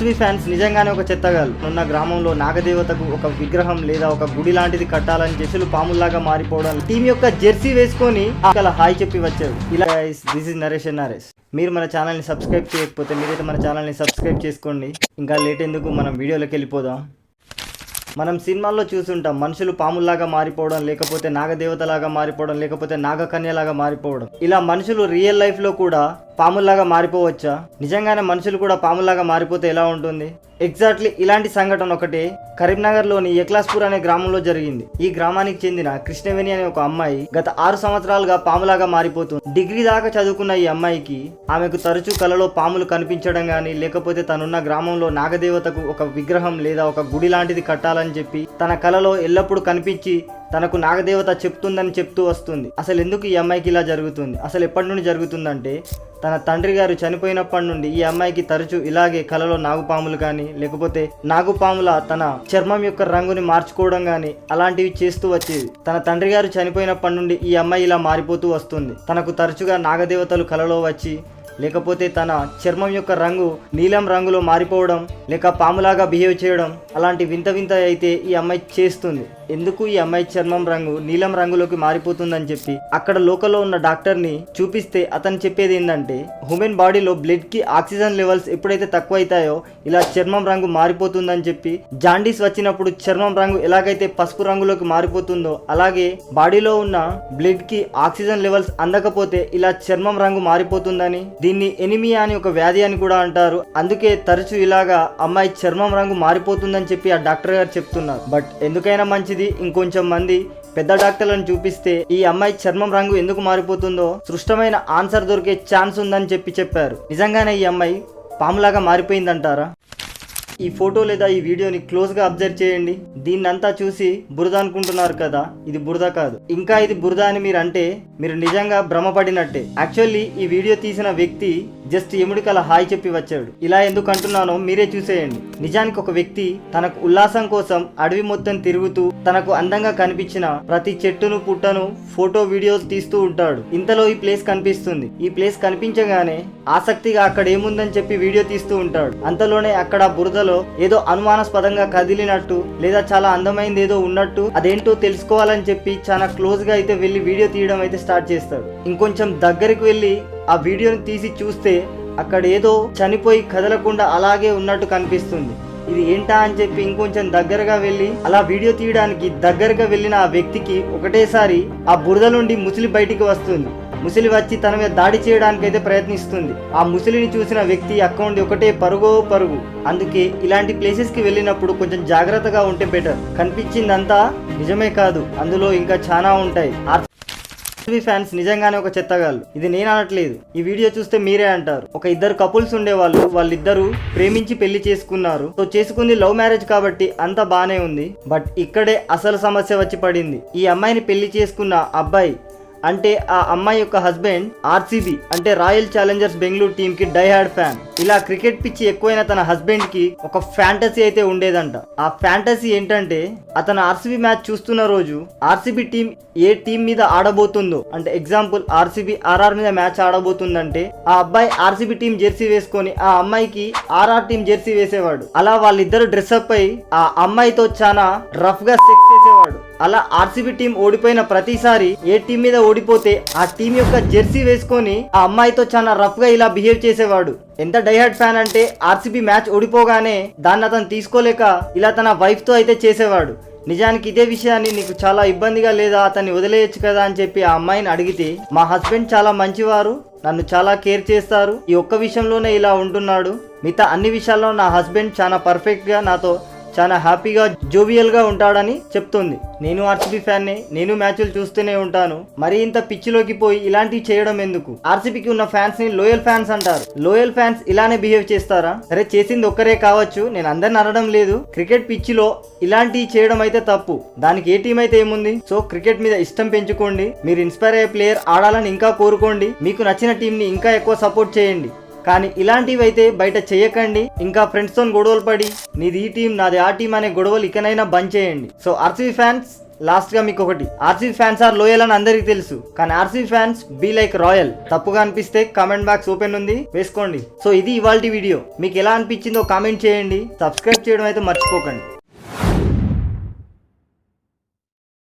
Fans నిజంగానే ఒక చెత్తగాలు ఉన్న గ్రామంలో నాగదేవతకు ఒక విగ్రహం లేదా ఒక గుడి లాంటిది కట్టాలని జెర్సీలు పాముల్లాగా మారిపోవడం టీం యొక్క జెర్సీ వేసుకొని అలా హాయ్ చెప్పి వచ్చారు. ఇలా దిస్ ఇస్ నరేష్ నరేష్. మీరు మన ఛానల్ని సబ్స్క్రైబ్ చేయకపోతే మీరైతే మన ఛానల్ని సబ్స్క్రైబ్ చేసుకోండి. ఇంకా లేట్ ఎందుకు, మనం వీడియోలోకి వెళ్ళిపోదాం. మనం సినిమాల్లో చూసుంటాం మనుషులు పాముల్లాగా మారిపోవడం, లేకపోతే నాగదేవతలాగా మారిపోవడం, లేకపోతే నాగకన్యలాగా మారిపోవడం. ఇలా మనుషులు రియల్ లైఫ్లో కూడా పాముల్లాగా మారిపోవచ్చా? నిజంగానే మనుషులు కూడా పాముల్లాగా మారిపోతే ఎలా ఉంటుంది? ఎగ్జాక్ట్లీ ఇలాంటి సంఘటన ఒకటే కరీంనగర్లోని యక్లాస్పూర్ అనే గ్రామంలో జరిగింది. ఈ గ్రామానికి చెందిన కృష్ణవేణి అనే ఒక అమ్మాయి గత 6 సంవత్సరాలుగా పాములాగా మారిపోతుంది. డిగ్రీ దాకా చదువుకున్న ఈ అమ్మాయికి ఆమెకు తరచూ కలలో పాములు కనిపించడం గానీ, లేకపోతే తనున్న గ్రామంలో నాగదేవతకు ఒక విగ్రహం లేదా ఒక గుడి లాంటిది కట్టాలని చెప్పి తన కలలో ఎల్లప్పుడూ కనిపించి తనకు నాగదేవత చెప్తుందని చెప్తూ వస్తుంది. అసలు ఎందుకు ఈ అమ్మాయికి ఇలా జరుగుతుంది? అసలు ఎప్పటి నుండి జరుగుతుందంటే తన తండ్రి గారు చనిపోయినప్పటి నుండి ఈ అమ్మాయికి తరచూ ఇలాగే కలలో నాగుపాములు కానీ, లేకపోతే నాగుపాముల తన చర్మం యొక్క రంగుని మార్చుకోవడం కానీ అలాంటివి చేస్తూ వచ్చేది. తన తండ్రి గారు చనిపోయినప్పటి నుండి ఈ అమ్మాయి ఇలా మారిపోతూ వస్తుంది. తనకు తరచుగా నాగదేవతలు కలలో వచ్చి, లేకపోతే తన చర్మం యొక్క రంగు నీలం రంగులో మారిపోవడం, లేక పాములాగా బిహేవ్ చేయడం, అలాంటి వింత వింత అయితే ఈ అమ్మాయి చేస్తుంది. ఎందుకు ఈ అమ్మాయి చర్మం రంగు నీలం రంగులోకి మారిపోతుందని చెప్పి అక్కడ లోకల్లో ఉన్న డాక్టర్ని చూపిస్తే అతను చెప్పేది ఏంటంటే, హ్యూమన్ బాడీలో బ్లడ్ కి ఆక్సిజన్ లెవెల్స్ ఎప్పుడైతే తక్కువ అవుతాయో ఇలా చర్మం రంగు మారిపోతుందని చెప్పి, జాండీస్ వచ్చినప్పుడు చర్మం రంగు ఎలాగైతే పసుపు రంగులోకి మారిపోతుందో అలాగే బాడీలో ఉన్న బ్లడ్ కి ఆక్సిజన్ లెవెల్స్ అందకపోతే ఇలా చర్మం రంగు మారిపోతుందని, దీన్ని ఎనిమియా అని ఒక వ్యాధి అని కూడా అంటారు. అందుకే తరచూ ఇలాగా అమ్మాయి చర్మం రంగు మారిపోతుందని చెప్పి ఆ డాక్టర్ గారు చెప్తున్నారు. బట్ ఎందుకైనా మంచిది ఇంకొంచెం మంది పెద్ద డాక్టర్లను చూపిస్తే ఈ అమ్మాయి చర్మం రంగు ఎందుకు మారిపోతుందో స్పష్టమైన ఆన్సర్ దొరికే ఛాన్స్ ఉందని చెప్పారు. నిజంగానే ఈ అమ్మాయి పాములాగా మారిపోయిందంటారా? ఈ ఫోటో లేదా ఈ వీడియోని క్లోజ్ గా అబ్జర్వ్ చేయండి. దీన్నంతా చూసి బురద అనుకుంటున్నారు కదా, ఇది బురద కాదు. ఇంకా ఇది బురద అని మీరు అంటే మీరు నిజంగా భ్రమపడినట్టే. యాక్చువల్లీ ఈ వీడియో తీసిన వ్యక్తి జస్ట్ ఎముడికి అలా హాయ్ చెప్పి వచ్చాడు. ఇలా ఎందుకు అంటున్నానో మీరే చూసేయండి. నిజానికి ఒక వ్యక్తి తనకు ఉల్లాసం కోసం అడవి మొత్తం తిరుగుతూ తనకు అందంగా కనిపించిన ప్రతి చెట్టును పుట్టను ఫోటో వీడియోస్ తీస్తూ ఉంటాడు. ఇంతలో ఈ ప్లేస్ కనిపిస్తుంది. ఈ ప్లేస్ కనిపించగానే ఆసక్తిగా అక్కడ ఏముందని చెప్పి వీడియో తీస్తూ ఉంటాడు. అంతలోనే అక్కడ బురదలో ఏదో అనుమానాస్పదంగా కదిలినట్టు లేదా చాలా అందమైంది ఏదో ఉన్నట్టు అదేంటో తెలుసుకోవాలని చెప్పి చాలా క్లోజ్ గా అయితే వెళ్ళి వీడియో తీయడం అయితే స్టార్ట్ చేస్తాడు. ఇంకొంచెం దగ్గరికి వెళ్ళి ఆ వీడియోని తీసి చూస్తే అక్కడ ఏదో చనిపోయి కదలకుండా అలాగే ఉన్నట్టు కనిపిస్తుంది. ఇది ఏంటా అని చెప్పి ఇంకొంచెం దగ్గరగా వెళ్ళి అలా వీడియో తీయడానికి దగ్గరగా వెళ్ళిన ఆ వ్యక్తికి ఒకటేసారి ఆ బురద నుండి ముసిలి బయటికి వస్తుంది. ముసిలి వచ్చి తన మీద దాడి చేయడానికి అయితే ప్రయత్నిస్తుంది. ఆ ముసిలిని చూసిన వ్యక్తి అక్కడ నుండి ఒకటే పరుగు. అందుకే ఇలాంటి ప్లేసెస్ కి వెళ్ళినప్పుడు కొంచెం జాగ్రత్తగా ఉంటే బెటర్. కనిపించిందంతా నిజమే కాదు, అందులో ఇంకా చాలా ఉంటాయి. ఫ్యాన్స్ నిజంగానే ఒక చెత్తగాళ్ళు. ఇది నేను అనట్లేదు, ఈ వీడియో చూస్తే మీరే అంటారు. ఒక ఇద్దరు కపుల్స్ ఉండేవాళ్ళు, వాళ్ళిద్దరూ ప్రేమించి పెళ్లి చేసుకున్నారు. సో చేసుకుంది లవ్ మ్యారేజ్ కాబట్టి అంతా బానే ఉంది. బట్ ఇక్కడే అసలు సమస్య వచ్చి పడింది. ఈ అమ్మాయిని పెళ్లి చేసుకున్న అబ్బాయి అంటే ఆ అమ్మాయి యొక్క హస్బెండ్ ఆర్సీబీ అంటే రాయల్ ఛాలెంజర్స్ బెంగళూరు టీమ్ కి డై హార్డ్ ఫ్యాన్. ఇలా క్రికెట్ పిచ్చి ఎక్కువైన తన హస్బెండ్ కి ఒక ఫ్యాంటసీ అయితే ఉండేదంట. ఆ ఫ్యాంటసీ ఏంటంటే అతను ఆర్సీబీ మ్యాచ్ చూస్తున్న రోజు ఆర్సీబీ టీం ఏ టీం మీద ఆడబోతుందో, అంటే ఎగ్జాంపుల్ ఆర్సీబీ ఆర్ఆర్ మీద మ్యాచ్ ఆడబోతుందంటే ఆ అబ్బాయి ఆర్సీబీ టీం జెర్సీ వేసుకొని ఆ అమ్మాయికి ఆర్ఆర్ టీం జెర్సీ వేసేవాడు. అలా వాళ్ళిద్దరు డ్రెస్అప్ అయి ఆ అమ్మాయితో చాలా రఫ్ గా సెక్స్ చేసేవాడు. అలా ఆర్సీబీ టీం ఓడిపోయిన ప్రతిసారి ఏ టీం మీద ఓడిపోతే ఆ టీం యొక్క జెర్సీ వేసుకొని ఆ అమ్మాయితో చాలా రఫ్ గా ఇలా బిహేవ్ చేసేవాడు. ఎంత డైహార్డ్ ఫ్యాన్ అంటే ఆర్సీబీ మ్యాచ్ ఓడిపోగానే దాన్ని అతను తీసుకోలేక ఇలా తన వైఫ్ తో అయితే చేసేవాడు. నిజానికి ఇదే విషయాన్ని నీకు చాలా ఇబ్బందిగా లేదా అతన్ని వదిలేయచ్చు కదా అని చెప్పి ఆ అమ్మాయిని అడిగితే, మా హస్బెండ్ చాలా మంచివారు, నన్ను చాలా కేర్ చేస్తారు, ఈ ఒక్క విషయంలోనే ఇలా ఉంటున్నాడు, మిగతా అన్ని విషయాల్లో నా హస్బెండ్ చాలా పర్ఫెక్ట్ గా నాతో చాలా హ్యాపీగా జోవియల్ గా ఉంటాడని చెప్తుంది. నేను ఆర్సీబీ ఫ్యాన్నే, నేను మ్యాచ్లు చూస్తూనే ఉంటాను. మరి ఇంత పిచ్చిలోకి పోయి ఇలాంటివి చేయడం ఎందుకు? ఆర్సీబీకి ఉన్న ఫ్యాన్స్ ని లోయల్ ఫ్యాన్స్ అంటారు. లోయల్ ఫ్యాన్స్ ఇలానే బిహేవ్ చేస్తారా? సరే, చేసింది ఒక్కరే కావచ్చు, నేను అందరిని అనడం లేదు. క్రికెట్ పిచ్చిలో ఇలాంటివి చేయడం అయితే తప్పు. దానికి ఏ టీం అయితే ఏముంది? సో క్రికెట్ మీద ఇష్టం పెంచుకోండి. మీరు ఇన్స్పైర్ అయ్యే ప్లేయర్ ఆడాలని ఇంకా కోరుకోండి. మీకు నచ్చిన టీం ని ఇంకా ఎక్కువ సపోర్ట్ చేయండి. కానీ ఇలాంటివి అయితే బయట చేయకండి. ఇంకా ఫ్రెండ్స్ తో గొడవలు పడి నీది ఈ టీం నాది ఆ టీం అనే గొడవలు ఇకనైనా బంద్ చేయండి. సో ఆర్సీబీ ఫ్యాన్స్ లాస్ట్ గా మీకు ఒకటి, ఆర్సీబీ ఫ్యాన్స్ ఆర్ లోయల్ అని అందరికి తెలుసు, కానీ RCB fans be like royal. తప్పుగా అనిపిస్తే కామెంట్ బాక్స్ ఓపెన్ ఉంది, వేసుకోండి. సో ఇది ఇవాల్టి వీడియో. మీకు ఎలా అనిపించిందో కామెంట్ చేయండి, సబ్స్క్రైబ్ చేయడం అయితే మర్చిపోకండి.